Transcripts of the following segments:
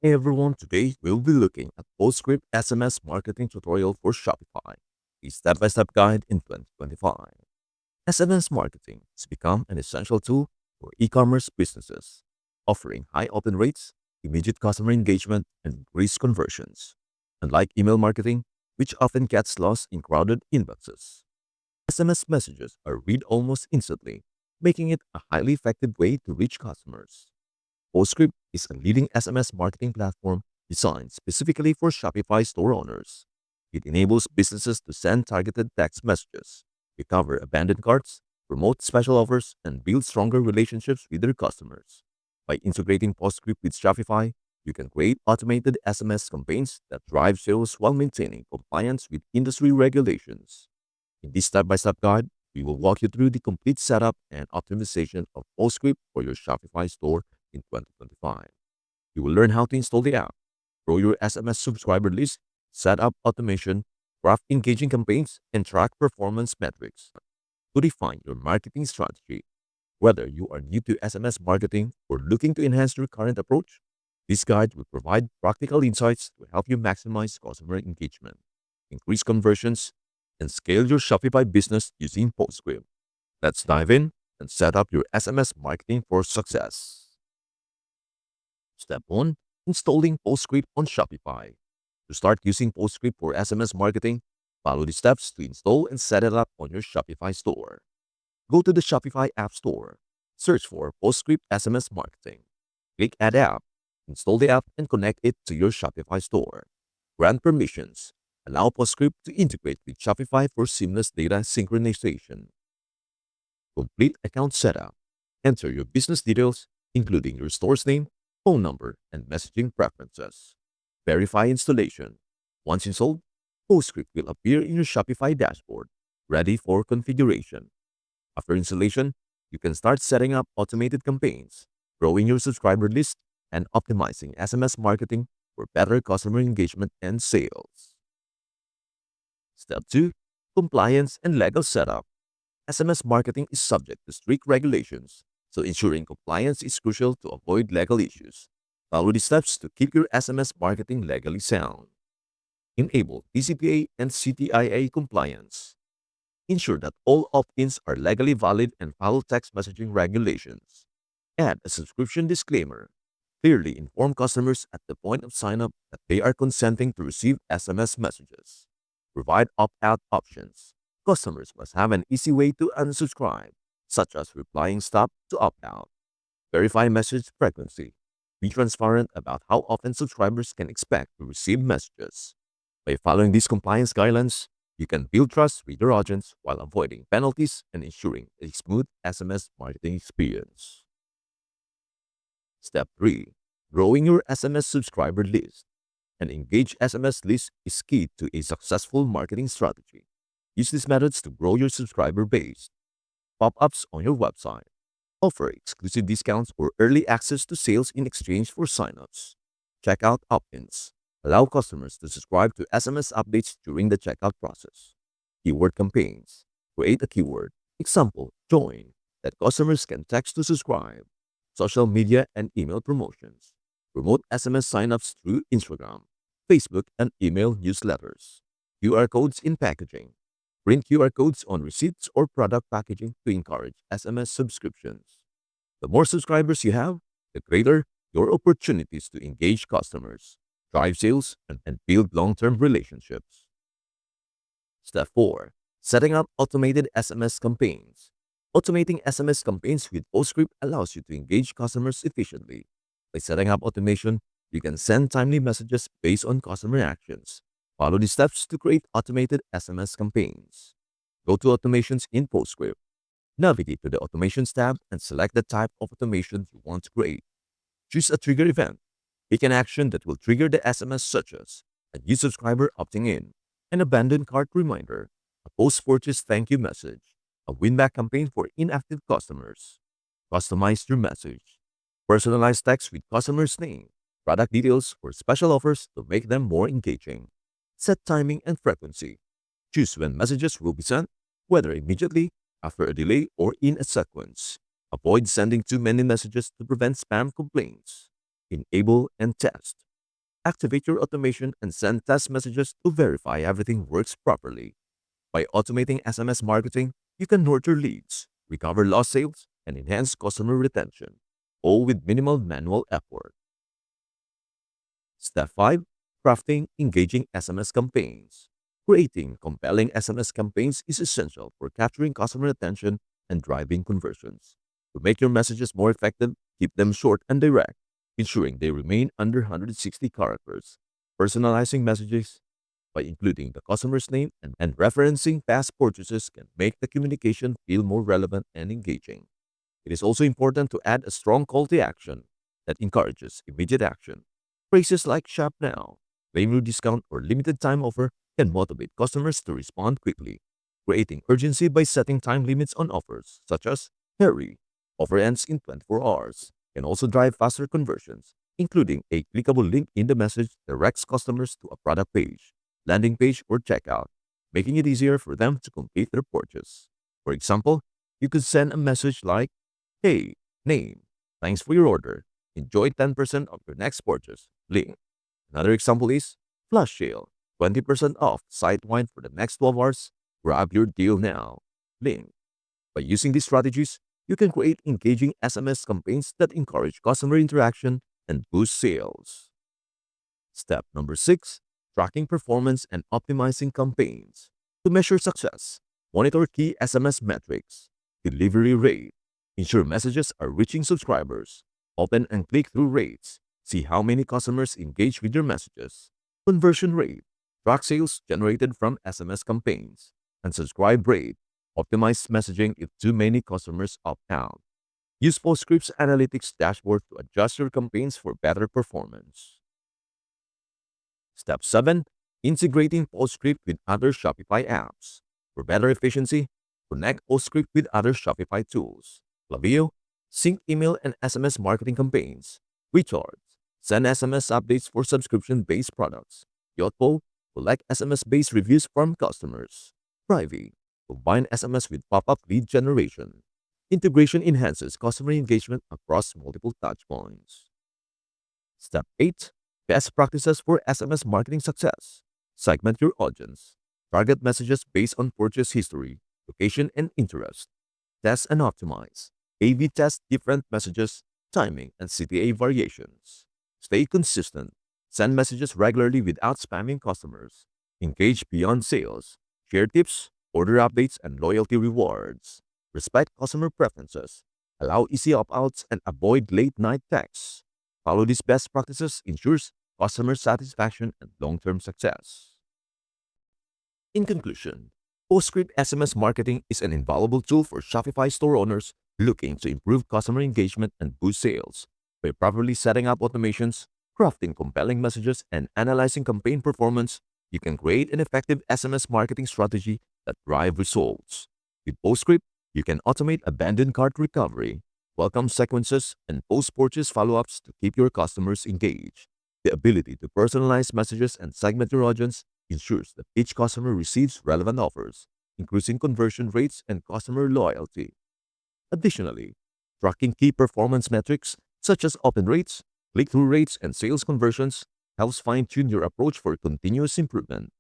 Hey everyone, today we'll be looking at Postscript SMS marketing tutorial for Shopify, a step-by-step guide in 2025. SMS marketing has become an essential tool for e-commerce businesses, offering high open rates, immediate customer engagement, and increased conversions. Unlike email marketing, which often gets lost in crowded inboxes, SMS messages are read almost instantly, making it a highly effective way to reach customers. Postscript is a leading SMS marketing platform designed specifically for Shopify store owners. It enables businesses to send targeted text messages, recover abandoned carts, promote special offers, and build stronger relationships with their customers. By integrating Postscript with Shopify, you can create automated SMS campaigns that drive sales while maintaining compliance with industry regulations. In this step-by-step guide, we will walk you through the complete setup and optimization of Postscript for your Shopify store in 2025. You will learn how to install the app, grow your SMS subscriber list, set up automation, craft engaging campaigns, and track performance metrics to define your marketing strategy. Whether you are new to SMS marketing or looking to enhance your current approach, this guide will provide practical insights to help you maximize customer engagement, increase conversions, and scale your Shopify business using Postscript. Let's dive in and set up your SMS marketing for success. Step 1. Installing Postscript on Shopify. To start using Postscript for SMS marketing, follow the steps to install and set it up on your Shopify store. Go to the Shopify App Store. Search for Postscript SMS Marketing. Click Add App. Install the app and connect it to your Shopify store. Grant permissions. Allow Postscript to integrate with Shopify for seamless data synchronization. Complete account setup. Enter your business details, including your store's name, phone number, and messaging preferences. Verify installation. Once installed, Postscript will appear in your Shopify dashboard, ready for configuration. After installation, you can start setting up automated campaigns, growing your subscriber list, and optimizing SMS marketing for better customer engagement and sales. Step 2. Compliance and legal setup. SMS marketing is subject to strict regulations, so ensuring compliance is crucial to avoid legal issues. Follow the steps to keep your SMS marketing legally sound. Enable TCPA and CTIA compliance. Ensure that all opt-ins are legally valid and follow text messaging regulations. Add a subscription disclaimer. Clearly inform customers at the point of sign-up that they are consenting to receive SMS messages. Provide opt-out options. Customers must have an easy way to unsubscribe, such as replying stop to opt-out. Verify message frequency. Be transparent about how often subscribers can expect to receive messages. By following these compliance guidelines, you can build trust with your audience while avoiding penalties and ensuring a smooth SMS marketing experience. Step 3. Growing your SMS subscriber list. An engaged SMS list is key to a successful marketing strategy. Use these methods to grow your subscriber base. Pop-ups on your website. Offer exclusive discounts or early access to sales in exchange for signups. Checkout opt-ins. Allow customers to subscribe to SMS updates during the checkout process. Keyword campaigns. Create a keyword, example, join, that customers can text to subscribe. Social media and email promotions. Promote SMS signups through Instagram, Facebook, and email newsletters. QR codes in packaging. Print QR codes on receipts or product packaging to encourage SMS subscriptions. The more subscribers you have, the greater your opportunities to engage customers, drive sales, and build long-term relationships. Step 4. Setting up automated SMS campaigns. Automating SMS campaigns with Postscript allows you to engage customers efficiently. By setting up automation, you can send timely messages based on customer actions. Follow the steps to create automated SMS campaigns. Go to Automations in Postscript. Navigate to the Automations tab and select the type of automation you want to create. Choose a trigger event. Pick an action that will trigger the SMS, such as a new subscriber opting in, an abandoned cart reminder, a post-purchase thank you message, a win-back campaign for inactive customers. Customize your message. Personalize text with customer's name, product details, or special offers to make them more engaging. Set timing and frequency. Choose when messages will be sent, whether immediately, after a delay, or in a sequence. Avoid sending too many messages to prevent spam complaints. Enable and test. activate your automation, and send test messages to verify everything works properly. By automating SMS marketing, you can nurture leads, recover lost sales, and enhance customer retention, all with minimal manual effort. Step 5. Crafting engaging SMS campaigns. Creating compelling SMS campaigns is essential for capturing customer attention and driving conversions. To make your messages more effective, keep them short and direct, ensuring they remain under 160 characters. Personalizing messages by including the customer's name and referencing past purchases can make the communication feel more relevant and engaging. It is also important to add a strong call to action that encourages immediate action. Phrases like shop now, claim your discount, or limited time offer can motivate customers to respond quickly. Creating urgency by setting time limits on offers, such as hurry, offer ends in 24 hours, can also drive faster conversions. Including a clickable link in the message directs customers to a product page, landing page, or checkout, making it easier for them to complete their purchase. For example, you could send a message like, "Hey, name, thanks for your order. Enjoy 10% of your next purchase. Link." Another example is flash sale, 20% off site wine for the next 12 hours. Grab your deal now. Link. By using these strategies, you can create engaging SMS campaigns that encourage customer interaction and boost sales. Step number 6. Tracking performance and optimizing campaigns. To measure success, monitor key SMS metrics, delivery rate, ensure messages are reaching subscribers, open and click-through rates, see how many customers engage with your messages, conversion rate, track sales generated from SMS campaigns, and subscribe rate, optimize messaging if too many customers opt out. Use Postscript's analytics dashboard to adjust your campaigns for better performance. Step 7. Integrating Postscript with other Shopify apps. For better efficiency, connect Postscript with other Shopify tools. Klaviyo, sync email and SMS marketing campaigns. Recharge, send SMS updates for subscription-based products. Yotpo, collect SMS-based reviews from customers. Privy, combine SMS with pop-up lead generation. Integration enhances customer engagement across multiple touchpoints. Step 8. Best practices for SMS marketing success. Segment your audience. Target messages based on purchase history, location, and interest. Test and optimize. A/B test different messages, timing, and CTA variations. Stay consistent. Send messages regularly without spamming customers. Engage beyond sales. Share tips, order updates, and loyalty rewards. Respect customer preferences. Allow easy opt-outs and avoid late-night texts. Follow these best practices ensures customer satisfaction and long-term success. In conclusion, Postscript SMS marketing is an invaluable tool for Shopify store owners looking to improve customer engagement and boost sales. By properly setting up automations, crafting compelling messages, and analyzing campaign performance, you can create an effective SMS marketing strategy that drive results. With Postscript, you can automate abandoned cart recovery, welcome sequences, and post-purchase follow-ups to keep your customers engaged. The ability to personalize messages and segment your audience ensures that each customer receives relevant offers, increasing conversion rates and customer loyalty. Additionally, tracking key performance metrics such as open rates, click-through rates, and sales conversions helps fine-tune your approach for continuous improvement.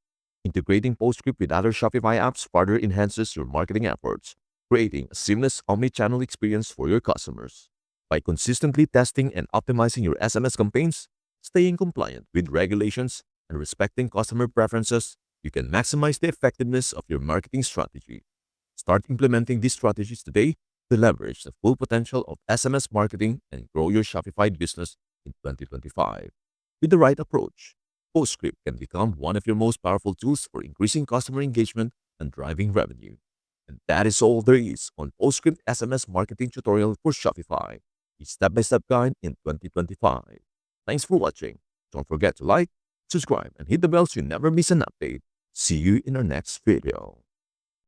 Integrating Postscript with other Shopify apps further enhances your marketing efforts, creating a seamless omni-channel experience for your customers. By consistently testing and optimizing your SMS campaigns, staying compliant with regulations, and respecting customer preferences, you can maximize the effectiveness of your marketing strategy. Start implementing these strategies today to leverage the full potential of SMS marketing and grow your Shopify business in 2025. With the right approach, Postscript can become one of your most powerful tools for increasing customer engagement and driving revenue. And that is all there is on Postscript SMS marketing tutorial for Shopify, a step-by-step guide in 2025. Thanks for watching. Don't forget to like, subscribe, and hit the bell so you never miss an update. See you in our next video.